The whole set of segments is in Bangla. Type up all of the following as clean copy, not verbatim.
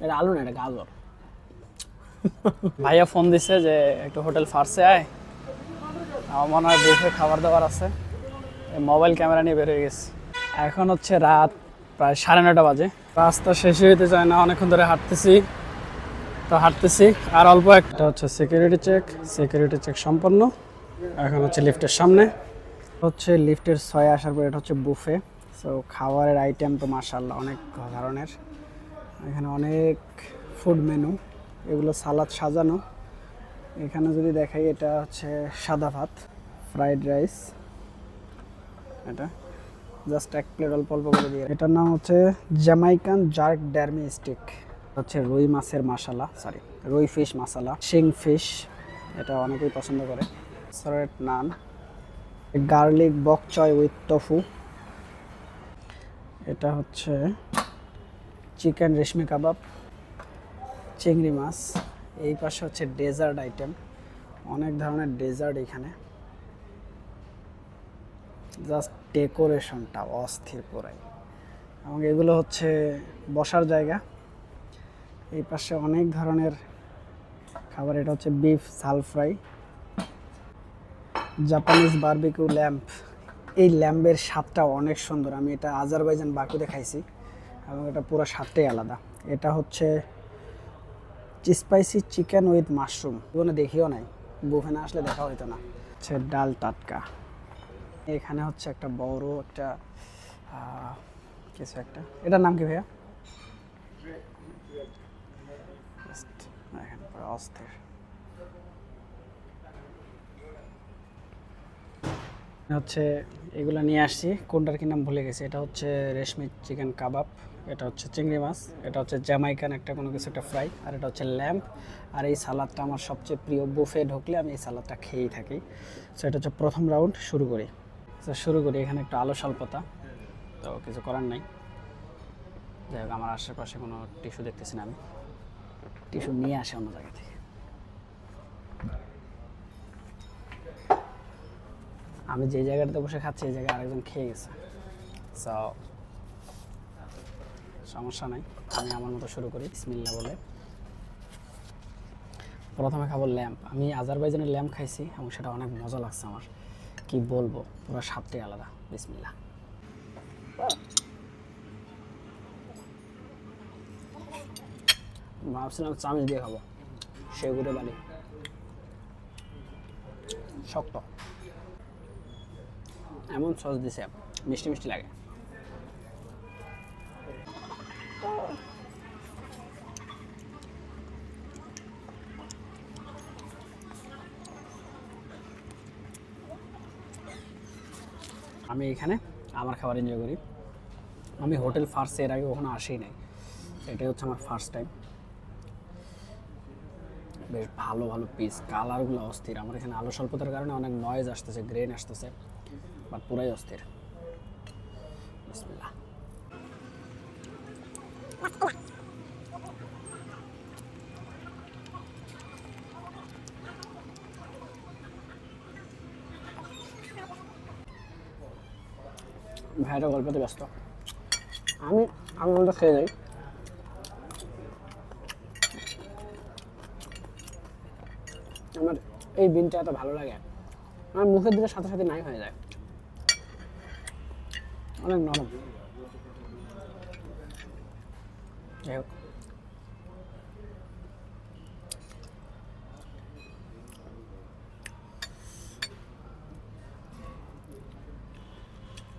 এটা আলু না, এটা গাজর। ভাইয়া ফোন দিছে যে একটু হোটেল ফার্সে আয়, আমার মনে হয় বুফে খাবার দাবার আছে। মোবাইল ক্যামেরা নিয়ে বের হয়ে গেছি। এখন হচ্ছে রাত প্রায় 9:30 বাজে। রাস্তা শেষ হইতে চায় না, অনেকক্ষণ ধরে হাঁটতেছি। আর অল্প একটা হচ্ছে সিকিউরিটি চেক সম্পন্ন। এখন হচ্ছে লিফটের সামনে, হচ্ছে লিফটের 6 আসার পর এটা হচ্ছে বুফে। সো খাবারের আইটেম তো মাশাআল্লাহ অনেক ধরনের, এখানে অনেক ফুড মেনু, এগুলো সালাদ সাজানো। এখানে যদি দেখাই, এটা হচ্ছে সাদা ভাত, ফ্রাইড রাইস, এটা জাস্ট এক প্লেট অল্প অল্প করে দিয়ে। এটার নাম হচ্ছে জ্যামাইকান জার্ক ড্যারমি স্টিক, হচ্ছে রুই মাছের মশলা, রুই ফিশ মশলা, শিং ফিশ, এটা অনেকেই পছন্দ করে। সরেট নান, গার্লিক বক চয় উইথ টফু, এটা হচ্ছে চিকেন রেশমি কাবাব, চিংড়ি মাছ। এই পাশে হচ্ছে ডেজার্ট আইটেম, অনেক ধরনের ডেজার্ট এখানে। জাস্ট ডেকোরেশনটা অস্থির পুরাই। এবং এগুলো হচ্ছে বসার জায়গা। এই পাশে অনেক ধরনের খাবার, এটা হচ্ছে বিফ সাল ফ্রাই, জাপানিজ বারবিকিউ ল্যাম্প। এই ল্যাম্পের স্বাদটা অনেক সুন্দর, আমি এটা আজারবাইজান বাকুতে খাইছি এবং এটা পুরো স্বাদটাই আলাদা। এটা হচ্ছে স্পাইসি চিকেন উইথ মাশরুম, কোনো দেখিও নাই, বুফে না আসলে দেখা হইতো না। হচ্ছে ডাল টাটকা। এখানে হচ্ছে একটা বড় একটা কিছু একটা, এটার নাম কি ভাইয়া? এখানে অস্থির। হচ্ছে এগুলো নিয়ে আসছি, কোনটার কি নাম ভুলে গেছি। এটা হচ্ছে রেশমি চিকেন কাবাব, এটা হচ্ছে চিংড়ি মাছ, এটা হচ্ছে জ্যামাইকান একটা কোনো কিছু একটা ফ্রাই, আর এটা হচ্ছে ল্যাম্প। আর এই সালাদটা আমার সবচেয়ে প্রিয়, বুফে ঢুকলে আমি এই সালাদটা খেয়েই থাকি। সো এটা হচ্ছে প্রথম রাউন্ড, শুরু করি। এখানে একটু আলো স্বল্পতা, তো কিছু করার নাই। যাই হোক, আমার আশেপাশে কোনো টিস্যু দেখতেছি না, আমি টিস্যু নিয়ে আসি অন্য জায়গা থেকে। আমি যে জায়গাটাতে বসে খাচ্ছি এই জায়গায় আরেকজন খেয়ে গেছে, সো সমস্যা নাই, আমি আমার মতো শুরু করি বিসমিল্লাহ বলে। প্রথমে খাবো ল্যাম্প। আমি আজারবাইজানের ল্যাম্প খাইছি এবং সেটা অনেক মজা লাগছে আমার, কি বলবো, পুরো স্বাদটাই আলাদা। বিসমিল্লাহ। ভাবছিলাম চামচ দিয়ে খাবো, সেগুড়ে বালি, শক্ত, এমন সস দিছে, মিষ্টি মিষ্টি লাগে। আমি এখানে আমার খাবার এনজয় করি। আমি হোটেল ফার্সে এর আগে কখনো আসেই নাই, এটাই হচ্ছে আমার ফার্স্ট টাইম। বেশ ভালো ভালো পিস, কালারগুলো অস্থির। আমার এখানে আলো স্বল্পতার কারণে অনেক নয়েজ আসতেছে, গ্রেন আসতেছে, বাট পুরাই অস্থির। বিসমিল্লাহ। ভাইটা গল্পতে ব্যস্ত, আমি মতো খেয়ে যাই। আমার এই বিনটা এত ভালো লাগে, আমার মুখের দিকে সাথে সাথে নাই হয়ে যায়, অনেক নরম। যাই হোক,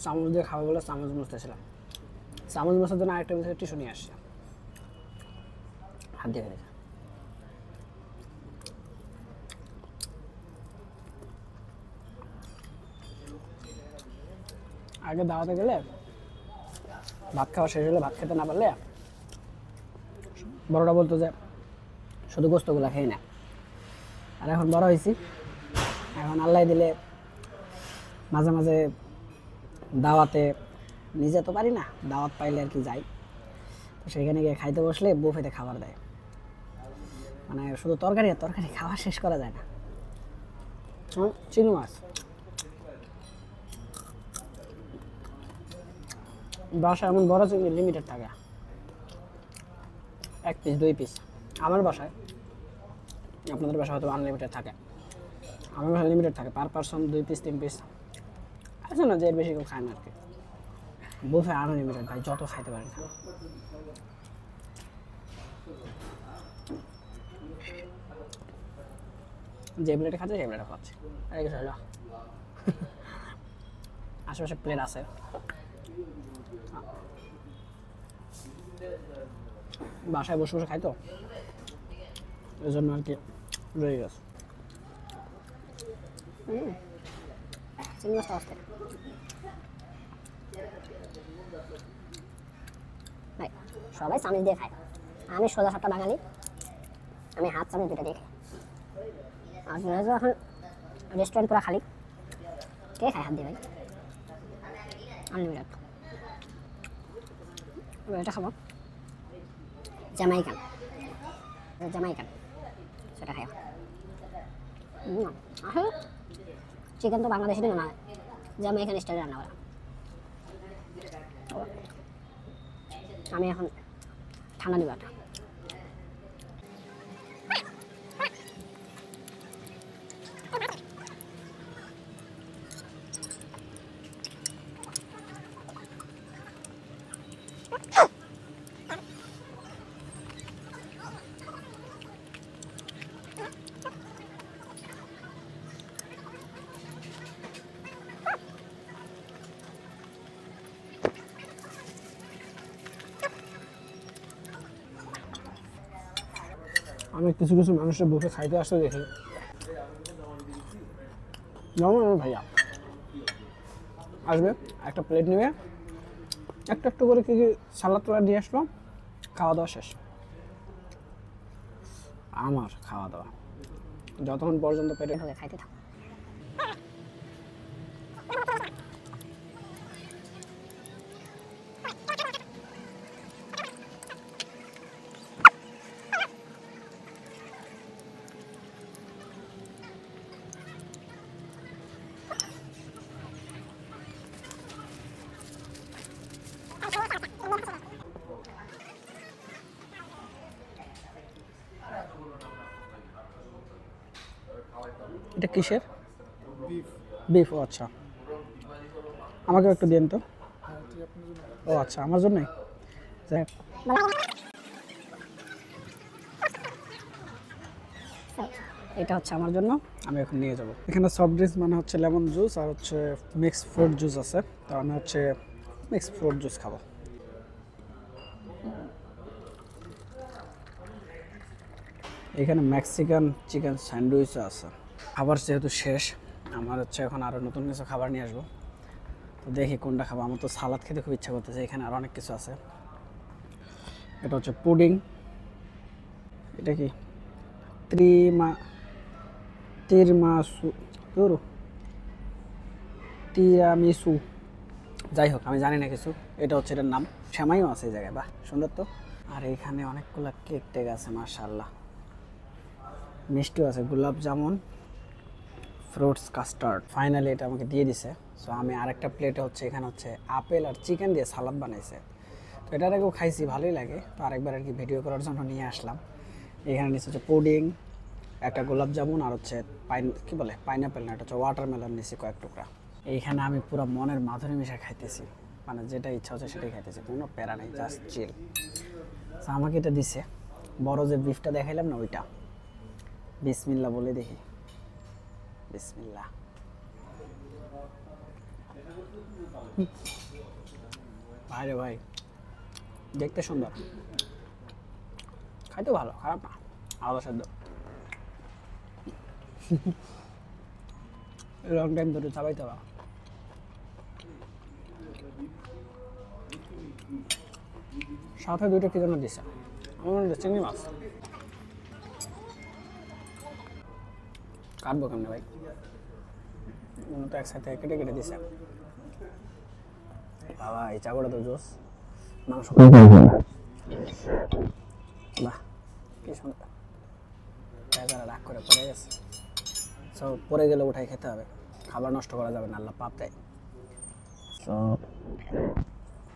চামচ দিয়ে খাওয়া বলে চামচ মুছতেছিলাম, চামচ মোছার জন্য আরেকটা বিষয়ে টিস্যু নিয়ে আসছে, হাত দিয়ে খেয়েছে। আগে দাওয়াতে গেলে ভাত খাওয়া শেষ হলে ভাত খেতে না পারলে বড়রা বলতো যে শুধু গোস্তগুলা খেয়ে না। আর এখন বড় হয়েছি, এখন আল্লাহ দিলে মাঝে মাঝে দাওয়াতে, নিজে তো পারি না, দাওয়াত পাইলে আর কি যাই, তো সেখানে গিয়ে খাইতে বসলে বুফেতে খাবার দেয়, মানে শুধু তরকারি আর তরকারি, খাওয়া শেষ করা যায় না। চিংড়ি মাছ বাসা এমন বড় চিংড়ি লিমিটেড থাকে, 1 পিস 2 পিস। আমার বাসায়, আপনাদের বাসায় হয়তো আনলিমিটেড থাকে, আমার বাসায় লিমিটেড থাকে, পার পারসন 2 পিস 3 পিস। আছে না যে এর বেশি কেউ খায় না আর কি। বুফে আনলিমিটেড ভাই, যত খাইতে পারেন খান। যে প্লেটে খাচ্ছে সেই প্লেটে খাচ্ছে, আর কিছু হলো আশেপাশে প্লেট আছে। বাসায় বসে বসে খাই তো, এই জন্য আর কি রয়ে গেছে। চিংড়ি মাছটা অস্থির ভাই। সবাই চামচ দিয়ে খায়, আমি সোজা সাপটা বাঙালি, আমি হাত চামচ দুটো দিয়ে খাই। আর এখন রেস্টুরেন্ট পুরো খালি, কে খায় হাত দিয়ে ভাই? আনলিমিটেড। এটা খাবো জামাইকান, জামাইকান সেটা খাই। আসলে চিকেন তো বাংলাদেশি না, জামাইকান স্টাইলে রান্না করা। আমি এখন ঠান্ডা নিব একটা। আমি কিছু কিছু মানুষের বুফে খাইতে আসতে দেখি, যেমন আমার ভাইয়া আসবে, একটা প্লেট নেবে, একটু একটু করে কি সালাদ টালাদ দিয়ে আসলো, খাওয়া দাওয়া শেষ। আমার খাওয়া দাওয়া যতক্ষণ পর্যন্ত পেটে ঢোকে খাইতে থাকো। এটা কিসের? বিফ। ও আচ্ছা, আমাকে একটু দিন তো। ও আচ্ছা, আমার জন্যই। এটা হচ্ছে আমার জন্য, আমি এখন নিয়ে যাব। এখানে সফট ড্রিঙ্কস মানে হচ্ছে লেমন জুস আর হচ্ছে মিক্সড ফ্রুট জুস আছে, তো আমি হচ্ছে মিক্সড ফ্রুট জুস খাবো। এখানে মেক্সিকান চিকেন স্যান্ডউইচ আছে। খাবার যেহেতু শেষ, আমার হচ্ছে এখন আরও নতুন কিছু খাবার নিয়ে আসবো, তো দেখি কোনটা খাবো। আমার তো সালাদ খেতে খুব ইচ্ছা করতেছে, এখানে আরও অনেক কিছু আছে। এটা হচ্ছে পুডিং, এটা কি তিরামিসু, যাই হোক আমি জানি না কিছু। এটা হচ্ছে এটার নাম। শ্যামাইও আছে এই জায়গায়, বাহ সুন্দর তো। আর এখানে অনেকগুলো কেক টেক আছে মাশাআল্লাহ, মিষ্টিও আছে, গোলাপ জামুন, ফ্রুটস কাস্টার্ড। ফাইনালি এটা আমাকে দিয়ে দিছে। সো আমি আরেকটা প্লেটে হচ্ছে এখানে হচ্ছে আপেল আর চিকেন দিয়ে সালাদ বানাইছে, তো এটার আগেও খাইছি, ভালোই লাগে, তো আরেকবার আর কি ভিডিও করার জন্য নিয়ে আসলাম। এখানে নিচে হচ্ছে পুডিং, একটা গোলাপ জামুন আর হচ্ছে কি বলে পাইনাপেল না, এটা হচ্ছে ওয়াটারমেলন নিচে কয়েক টুকরা। এইখানে আমি পুরো মনের মাধুরী মিশা খাইতেছি, মানে যেটা ইচ্ছা হচ্ছে সেটাই খাইতেছি, কোনো প্যারা নেই, জাস্ট চিল। তো আমাকে এটা দিছে, বড় যে বিফটা দেখাইলাম না ওইটা। বিসমিল্লাহ বলে দেখি, বিসমিল্লাহ। ভাই রে ভাই, দেখতে সুন্দর, খাইতে ভালো, খারাপ না, আলাদা সাধ্য। লং টাইম ধরে চাবাইতে হবে। সাথে দুটো কি জন্য দিছে, আমার মনে হচ্ছে চিংড়ি মাছ। কাটবো কেমনে ভাই, তো একসাথে কেটে কেটে দিছে। বাবা এই চাগুলো তো জোস, মাংস বাহ কি সুন্দর। বেচারা রাগ করে পড়ে গেছে, সব পড়ে গেলে উঠাই খেতে হবে, খাবার নষ্ট করা যাবে না, আল্লাহ পাপ দেয়।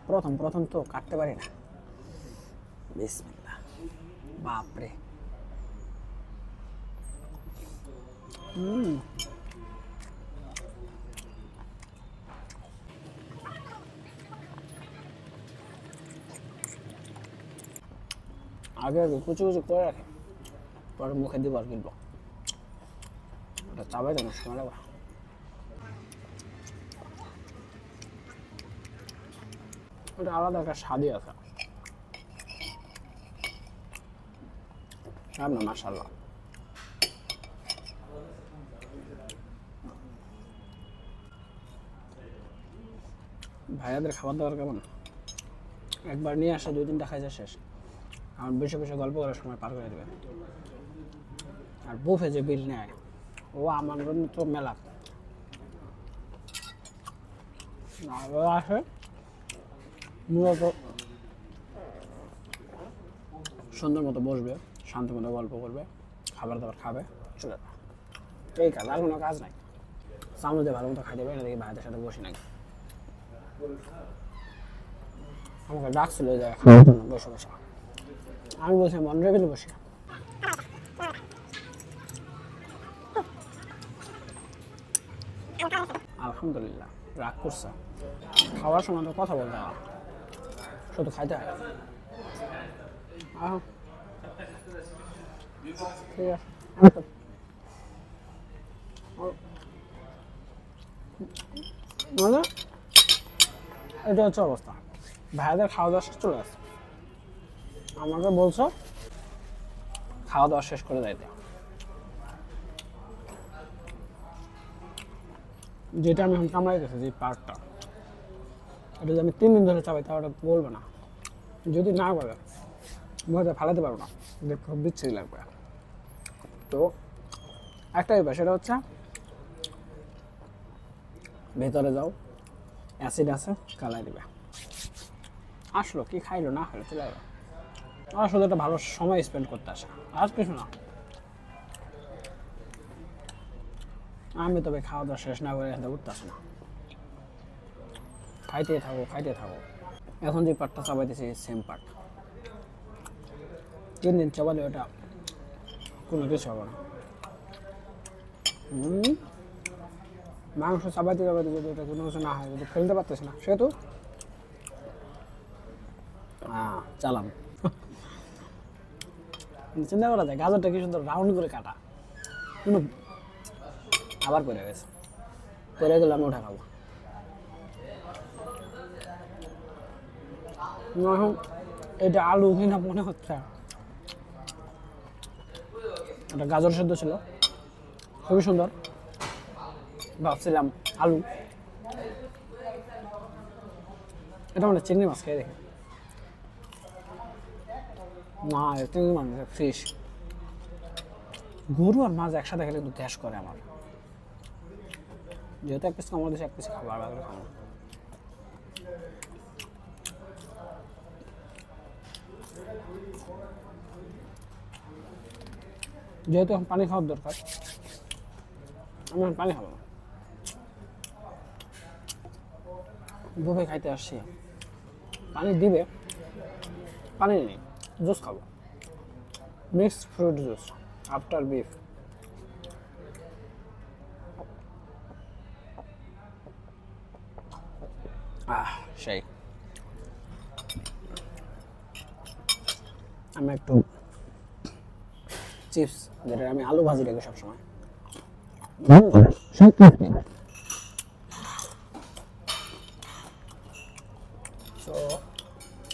প্রথম তো কাটতে পারি না। বিসমিল্লাহ। বাপরে আগে আগে কুচি কুচি করে রাখে, পরে মুখে দিব আর কিনবো। ওটা চাবাই তো সময় লাগবে। ওটা আলাদা একটা স্বাদই আছে। না মাশাআল্লাহ। ভাইয়াদের খাবার দাবার কেমন? একবার নিয়ে আসে 2-3টা খাইছে শেষ। আর বেশি বেশি গল্প করার সময় পার করে দেবে। আর বুফে যে বিল নেয় ও আমার জন্য তো মেলা। আসে মূলত সুন্দর মতো বসবে, শান্ত মতো গল্প করবে, খাবার দাবার খাবে, চলে যাবে। এই কাজ, আর কোনো কাজ নাই। সামনে ভালো মতো খাই দেবে, এটা দেখি ভাইদের সাথে বসি নাকি। আমাকে ডাকছিল এই জায়গায় খাওয়ার জন্য বসে বসে। আমি বলছি মন রেখে বসি। আলহামদুলিল্লাহ রাগ করছে। খাওয়ার সময় তো কথা বলতে হয়, শুধু খাইতে হয়। ঠিক আছে, মানে এটা হচ্ছে অবস্থা। ভাইয়াদের খাওয়া দাওয়া শেষ চলে আসছে, আমাকে বলছো খাওয়া দাওয়া শেষ করে যাইতে। যেটা আমি এখন কামাইতেছি যে পার্কটা, এটা যদি আমি 3 দিন ধরে চাবাই তাহলে বলবো না। যদি না করে মুখে ফালাতে পারবো না, দেখতে খুব বিচ্ছিরি লাগবে। তো একটাই ব্যাপার, সেটা হচ্ছে ভেতরে যাও, অ্যাসিড আছে কালাই দিবে। আসলো কি খাইলো না খাইলো চলে যাবে। আর শুধু একটা ভালো সময় স্পেন্ড করতে আসে, আর কিছু না। আমি তবে খাওয়া দাওয়া শেষ না করে এখানে উঠতে আসে না, খাইতে থাকো খাইতে থাকো। এখন যে পাটটা চাবাইতেছি সেম পাট, 3 দিন চাবালে ওটা কোনো কিছু হবে না। মাংস চাবাইতে চাবাইতে যদি ওটা কোনো কিছু না হয়, যদি ফেলতে পারতেছি না, সেহেতু চালাম। চিন্তা করা যায় গাজরটা কি সুন্দর রাউন্ড করে কাটা, কোনো আবার পড়ে গেছে, পড়ে গেলে আমি ওঠা খাবো। এখন এটা আলু কিনা মনে হচ্ছে, এটা গাজর সেদ্ধ ছিল, খুবই সুন্দর। ভাবছিলাম আলু, এটা মানে চিংড়ি মাছ খেয়ে দেখে না, চিংড়ি মাছ ফিশ। গরু আর মাছ একসাথে খেলে কিন্তু গ্যাস করে আমার, যেহেতু 1 পিস কামড় দিয়েছে 1 পিস খাবো, আর বাকি খাবো। যেহেতু এখন পানি খাওয়ার দরকার, আমি এখন পানি খাবো না। বুফে খাইতে আসছি, পানি দিবে, পানি নেই, জুস খাবো, mixed fruit juice after beef. সেই আমি একটু চিপস, যেটা আমি আলু ভাজি রাখি সবসময়, তো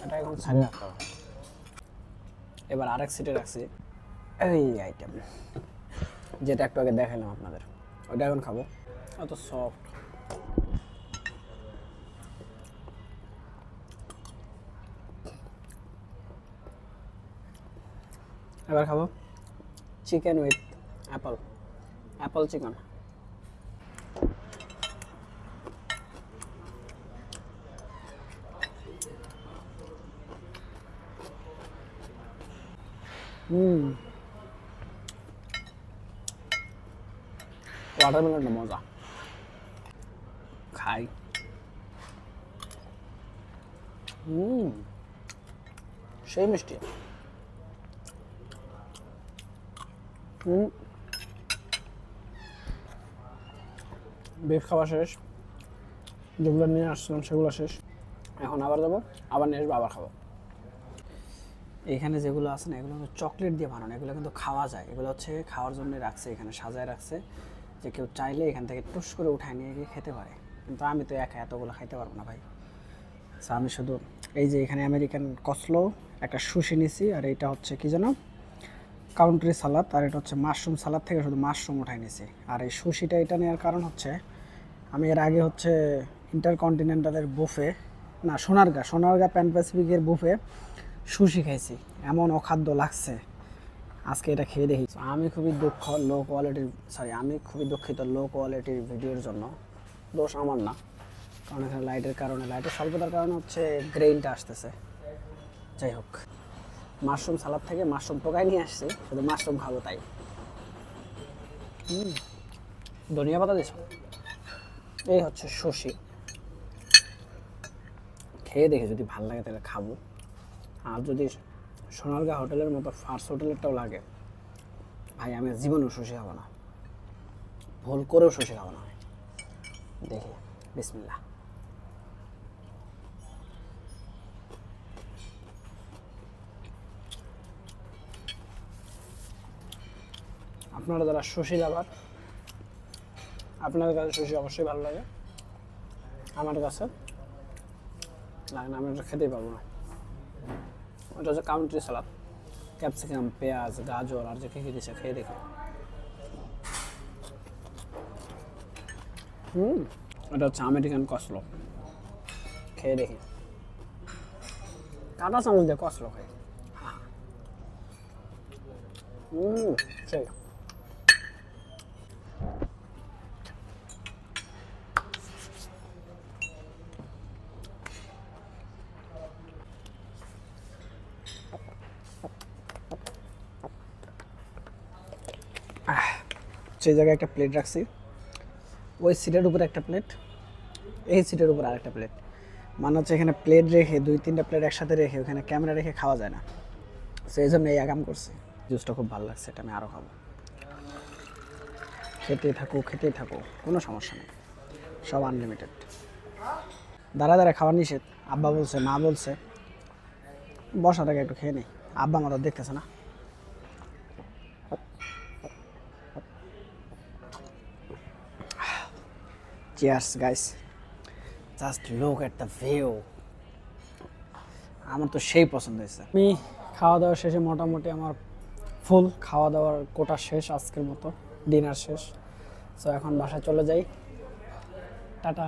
এটা এখন ছাড়িয়ে রাখতে হবে। এবার আরেক সিটে রাখছি এই আইটেম, যেটা একটু আগে দেখালাম আপনাদের, ওটা এখন খাবো। এত সফট, এবার খাবো চিকেন উইথ অ্যাপল চিকেন। ওয়াটারমেলনটা মজা, খাই। সেই মিষ্টি। বিফ খাওয়া শেষ, যেগুলো নিয়ে আসছিলাম সেগুলো শেষ। এখন আবার যাবো, আবার নিয়ে আসবো, আবার খাবো। এখানে যেগুলো আছে না, এগুলো চকলেট দিয়ে বানানো, এগুলো কিন্তু খাওয়া যায়। এগুলো হচ্ছে খাওয়ার জন্য রাখছে, এখানে সাজায় রাখছে, যে কেউ চাইলে এখান থেকে টুস করে উঠায় নিয়ে গিয়ে খেতে পারে। কিন্তু আমি তো একা এতগুলো খাইতে পারবো না ভাই। সো আমি শুধু এই যে এখানে আমেরিকান কসলো, একটা সুশি নিছি, আর এইটা হচ্ছে কি যেন কাউন্ট্রি সালাদ, আর এটা হচ্ছে মাশরুম সালাদ থেকে শুধু মাশরুম উঠাই নিছি। আর এই সুশিটা এটা নেওয়ার কারণ হচ্ছে আমি এর আগে হচ্ছে ইন্টারকন্টিনেন্টালের বুফে, না সোনারগা প্যান প্যাসিফিকের বুফে সুশি খাইছি, এমন অখাদ্য লাগছে। আজকে এটা খেয়ে দেখি। আমি খুবই দুঃখিত লো কোয়ালিটির ভিডিওর জন্য। দোষ আমার না, কারণ এখানে লাইটের স্বল্পতার কারণে হচ্ছে গ্রেইনটা আসতেছে। যাই হোক, মাশরুম সালাদ থেকে মাশরুম টোকাই নিয়ে আসছি, শুধু মাশরুম খাবো তাই। ধনিয়া পাতা দিছ। এই হচ্ছে সুশি, খেয়ে দেখে যদি ভালো লাগে তাহলে খাবো। আর যদি সোনারগাঁ হোটেলের মতো ফার্স্ট হোটেলেরটাও লাগে, ভাই আমি জীবনেও সুশি খাবো না, ভুল করেও সুশি খাবো না। দেখি, বিসমিল্লাহ। আপনারা যারা সুশি লাভার, আপনাদের কাছে সুশি অবশ্যই ভালো লাগে, আমার কাছে লাগে না, আমি এটা খেতেই পারবো না। ওটা হচ্ছে কাউন্ট্রি সালাদ, ক্যাপসিকাম, পেঁয়াজ, গাজর আর যে কী কী দিচ্ছে, খেয়ে দেখো। এটা হচ্ছে আমেরিকান কসলো, খেয়ে দেখি। কাঁটা চামচ দিয়ে কসলো খাই। সেই সেই জায়গায় একটা প্লেট রাখছি, ওই সিটের উপরে একটা প্লেট, এই সিটের উপর আরেকটা প্লেট। মানে হচ্ছে এখানে প্লেট রেখে 2-3টা প্লেট একসাথে রেখে ওখানে ক্যামেরা রেখে খাওয়া যায় না। সেই জন্য এই আগাম করছি। জুসটা খুব ভালো লাগছে, এটা আমি আরও খাবো। খেতেই থাকো, কোনো সমস্যা নেই, সব আনলিমিটেড। দাঁড়া খাওয়ার নিষেধ, আব্বা বলছে, মা বলছে। বসা থেকে একটু খেয়ে নেই, আব্বা মা তো দেখতেছে না। Cheers guys, just look at the view. আমার তো সেই পছন্দ হয়েছে। আমি খাওয়া দাওয়া শেষে মোটামুটি আমার ফুল খাওয়া দাওয়ার কোটা শেষ, আজকের মতো ডিনার শেষ। সো এখন বাসায় চলে যাই, টাটা।